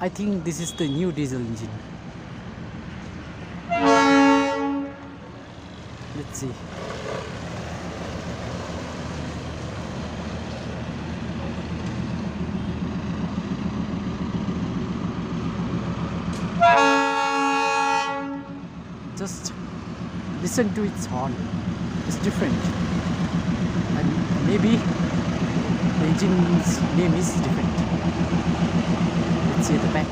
I think this is the new diesel engine. Let's see. Just listen to its horn. It's different. And maybe the engine's name is different. Let's see at the back.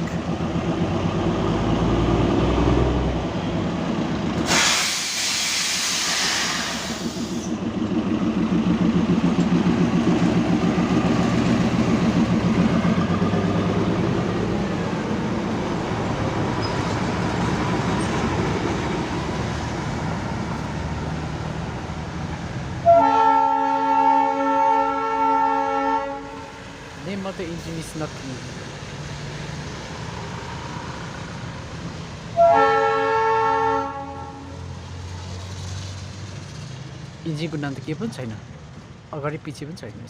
Name of the engine is not clear. इन्जिनको नाम त केही पनि छैन, अगाडि पछि पनि छैन।